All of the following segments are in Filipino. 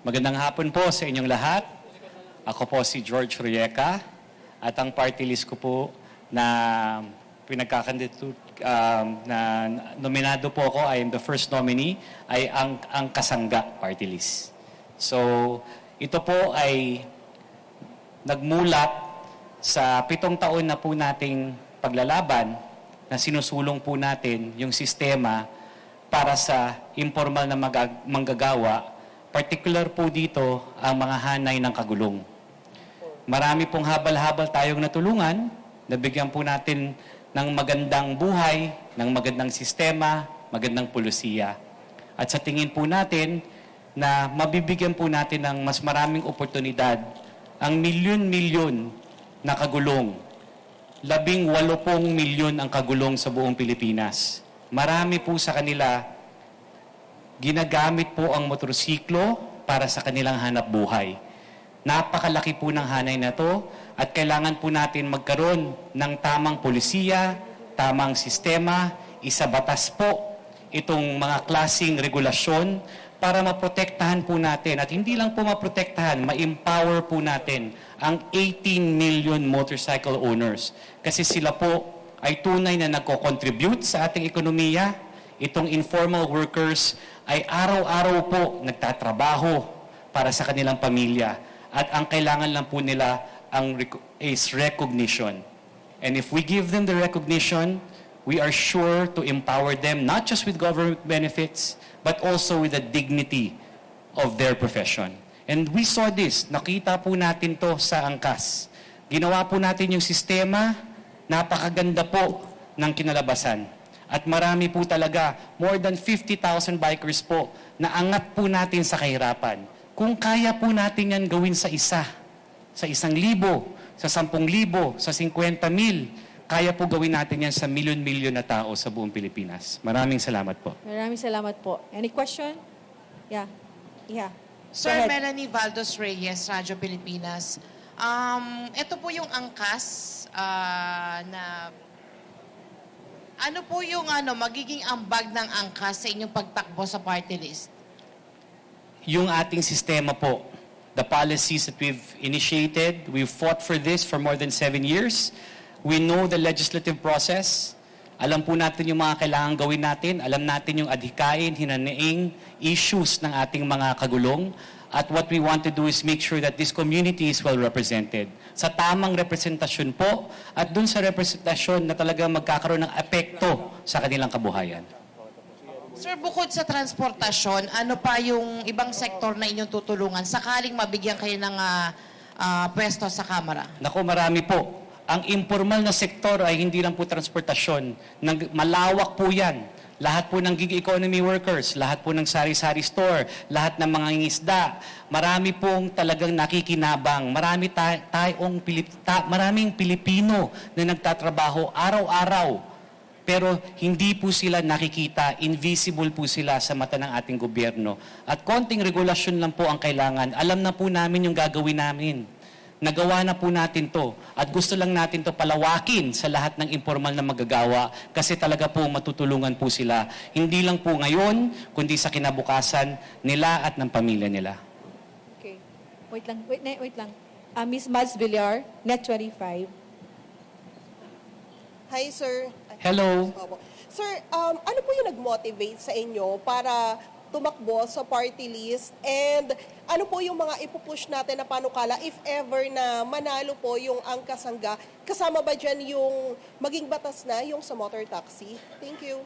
Magandang hapon po sa inyong lahat. Ako po si George Rieca at ang party list ko po na na nominado po ako, I am the first nominee, ay ang Kasangga party list. So, ito po ay nagmulat sa 7 taon na po nating paglalaban na sinusulong po natin yung sistema para sa informal na manggagawa, particular po dito ang mga hanay ng kagulong. Marami pong habal-habal tayong natulungan, nabigyan po natin ng magandang buhay, ng magandang sistema, magandang pulisiya. At sa tingin po natin na mabibigyan po natin ng mas maraming oportunidad ang milyon-milyon na kagulong. 18 milyon ang kagulong sa buong Pilipinas. Marami po sa kanila, ginagamit po ang motorsiklo para sa kanilang hanap buhay. Napakalaki po ng hanay na to at kailangan po natin magkaroon ng tamang polisiya, tamang sistema, isabatas po itong mga klaseng regulasyon para maprotektahan po natin. At hindi lang po maprotektahan, ma-empower po natin ang 18 million motorcycle owners. Kasi sila po ay tunay na nagko-contribute sa ating ekonomiya. Itong informal workers ay araw-araw po nagtatrabaho para sa kanilang pamilya. At ang kailangan lang po nila is recognition. And if we give them the recognition, we are sure to empower them not just with government benefits, but also with the dignity of their profession. And we saw this. Nakita po natin to sa angkas. Ginawa po natin yung sistema, napakaganda po ng kinalabasan. At marami po talaga, more than 50,000 bikers po, na angat po natin sa kahirapan. Kung kaya po natin yan gawin sa 1,000, sa 10,000, sa 50,000, kaya po gawin natin yan sa milyon-milyon na tao sa buong Pilipinas. Maraming salamat po. Maraming salamat po. Any question? Yeah. Sir Melanie Valdos Reyes, Radyo Pilipinas. Ito po yung angkas na ano po yung magiging ambag ng angkas sa inyong pagtakbo sa party list? Yung ating sistema po, the policies that we've initiated, we've fought for this for more than 7 years. We know the legislative process. Alam po natin yung mga kailangan gawin natin. Alam natin yung adhikain, hinanaing issues ng ating mga kagulong. At what we want to do is make sure that this community is well represented. Sa tamang representasyon po, at dun sa representasyon na talagang magkakaroon ng epekto sa kanilang kabuhayan. Sir, bukod sa transportasyon, ano pa yung ibang sektor na inyong tutulungan sakaling mabigyan kayo ng pwesto sa Kamara? Naku, marami po. Ang informal na sektor ay hindi lang po transportasyon. Malawak po yan. Lahat po ng gig economy workers, lahat po ng sari-sari store, lahat ng mga ngisda. Marami pong talagang nakikinabang. Maraming Pilipino na nagtatrabaho araw-araw. Pero hindi po sila nakikita, invisible po sila sa mata ng ating gobyerno. At konting regulasyon lang po ang kailangan. Alam na po namin yung gagawin namin. Nagawa na po natin to. At gusto lang natin to palawakin sa lahat ng informal na magagawa kasi talaga po matutulungan po sila. Hindi lang po ngayon, kundi sa kinabukasan nila at ng pamilya nila. Okay. Wait lang. Miss Mads Villar, Net 25. Hi, sir. Hello. Sir, ano po yung nag-motivate sa inyo para tumakbo sa party list? And ano po yung mga ipupush natin na panukala if ever na manalo po yung ang Kasangga? Kasama ba dyan yung maging batas na yung sa motor taxi? Thank you.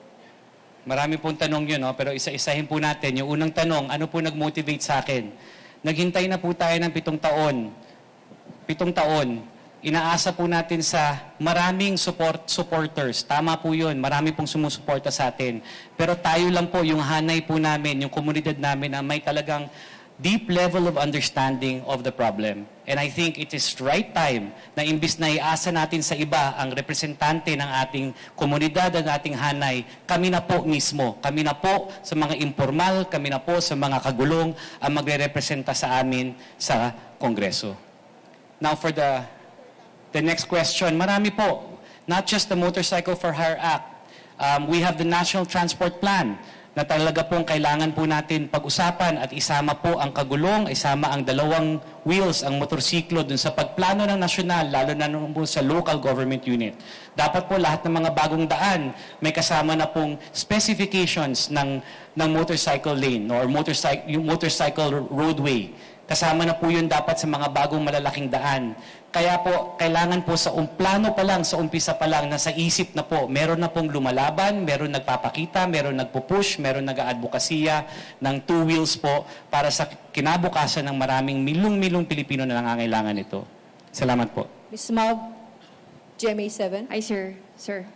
Marami pong tanong yun, no? Pero isa-isahin po natin. Yung unang tanong, ano po nag-motivate sa akin? Naghintay na po tayo ng 7 taon. 7 taon. Inaasa po natin sa maraming supporters. Tama po yun. Marami pong sumusuporta sa atin. Pero tayo lang po, yung hanay po namin, yung komunidad namin na may talagang deep level of understanding of the problem. And I think it is right time na imbis na iasa natin sa iba ang representante ng ating komunidad at ating hanay, kami na po mismo. Kami na po sa mga informal, kami na po sa mga kagulong ang magre-representa sa amin sa Kongreso. Now for the next question, marami po. Not just the Motorcycle for Hire Act. We have the National Transport Plan na talaga pong kailangan po natin pag-usapan at isama po ang kagulong, isama ang dalawang wheels, ang motorsiklo dun sa pagplano ng nasyonal, lalo na po sa local government unit. Dapat po lahat ng mga bagong daan may kasama na pong specifications ng motorcycle lane or motorcycle roadway. Kasama na po yun dapat sa mga bagong malalaking daan. Kaya po, kailangan po sa plano pa lang, sa umpisa pa lang, nasa isip na po, meron na pong lumalaban, meron nagpapakita, meron nagpupush, meron nag-aadvokasya ng two wheels po para sa kinabukasan ng maraming milong-milong Pilipino na nangangailangan ito. Salamat po. Ms. Mav, GMA7. Hi, sir. Sir.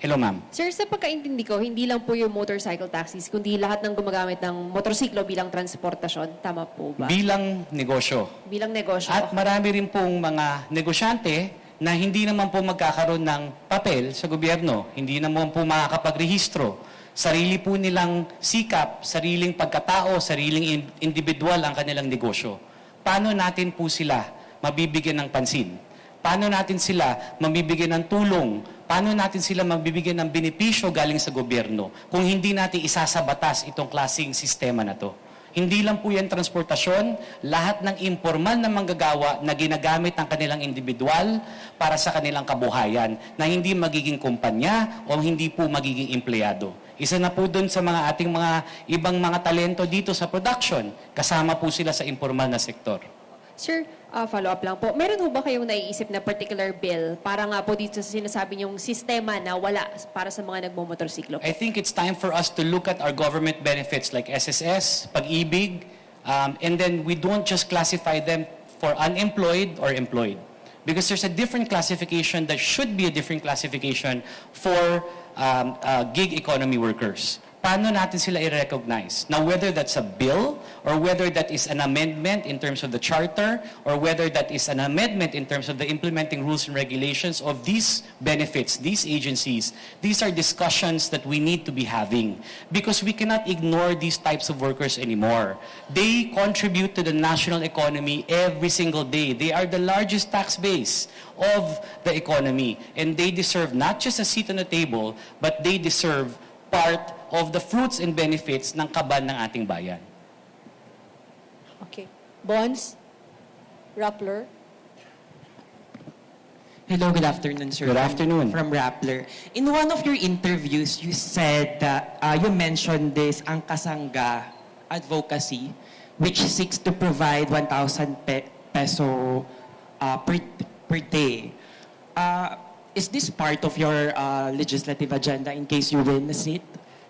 Hello, ma'am. Sir, sa pagkaintindi ko, hindi lang po yung motorcycle taxis, kundi lahat ng gumagamit ng motorsiklo bilang transportasyon. Tama po ba? Bilang negosyo. Bilang negosyo. At marami rin pong mga negosyante na hindi naman po magkakaroon ng papel sa gobyerno. Hindi naman po makakapagrehistro. Sarili po nilang sikap, sariling pagkatao, sariling individual ang kanilang negosyo. Paano natin po sila mabibigyan ng pansin? Paano natin sila mabibigyan ng tulong? Paano natin sila mabibigyan ng benepisyo galing sa gobyerno kung hindi natin isasabatas itong klaseng sistema na to? Hindi lang po yan transportasyon, lahat ng informal na manggagawa na ginagamit ng kanilang individual para sa kanilang kabuhayan na hindi magiging kumpanya o hindi po magiging empleyado. Isa na po dun sa mga ating mga ibang mga talento dito sa production, kasama po sila sa informal na sektor. Sir, follow-up lang po. Meron ho ba kayong naiisip na particular bill para nga po dito sa sinasabi niyong sistema na wala para sa mga nagmumotorsiklo? I think it's time for us to look at our government benefits like SSS, Pag-ibig, and then we don't just classify them for unemployed or employed. Because there's a different classification, that should be a different classification for gig economy workers. Paano natin sila i-recognize? Now, whether that's a bill, or whether that is an amendment in terms of the charter, or whether that is an amendment in terms of the implementing rules and regulations of these benefits, these agencies, these are discussions that we need to be having. Because we cannot ignore these types of workers anymore. They contribute to the national economy every single day. They are the largest tax base of the economy. And they deserve not just a seat on the table, but they deserve part of the fruits and benefits ng kaban ng ating bayan. Okay. Bonds, Rappler. Hello, good afternoon, sir. Good afternoon. From Rappler. In one of your interviews, you said that you mentioned this Angkasangga advocacy, which seeks to provide 1,000 peso per day. Is this part of your legislative agenda in case you win the seat?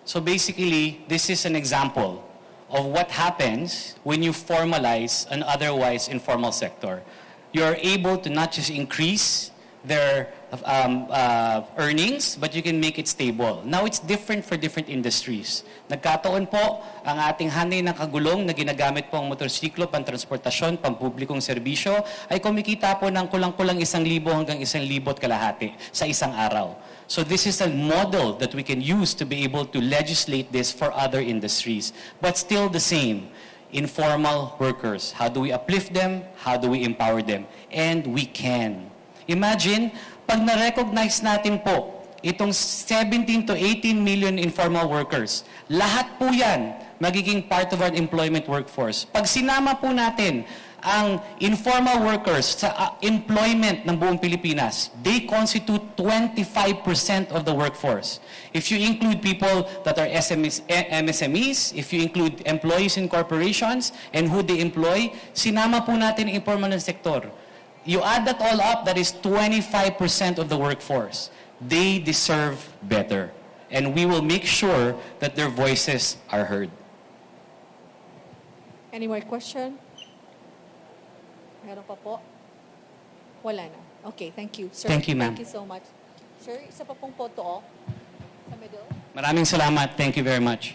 So basically, this is an example of what happens when you formalize an otherwise informal sector. You're able to not just increase their earnings, but you can make it stable. Now, it's different for different industries. Nagkataon po, ang ating hanay ng kagulong na ginagamit po ang motorsiklo, pantransportasyon, pampublikong serbisyo, ay kumikita po ng kulang-kulang 1,000 hanggang 1,000 kalahati sa isang araw. So this is a model that we can use to be able to legislate this for other industries. But still the same, informal workers. How do we uplift them? How do we empower them? And we can. Imagine, pag na-recognize natin po itong 17 to 18 million informal workers, lahat po yan magiging part of our employment workforce. Pag sinama po natin ang informal workers sa employment ng buong Pilipinas, they constitute 25% of the workforce. If you include people that are MSMEs, if you include employees in corporations and who they employ, sinama po natin ang informal na sektor. You add that all up, that is 25% of the workforce. They deserve better. And we will make sure that their voices are heard. Any more question? Meron pa po? Wala na. Okay, thank you, sir. Thank you, ma'am. Thank you so much. Sir, isa pa pong photo, sa middle. Maraming salamat. Thank you very much.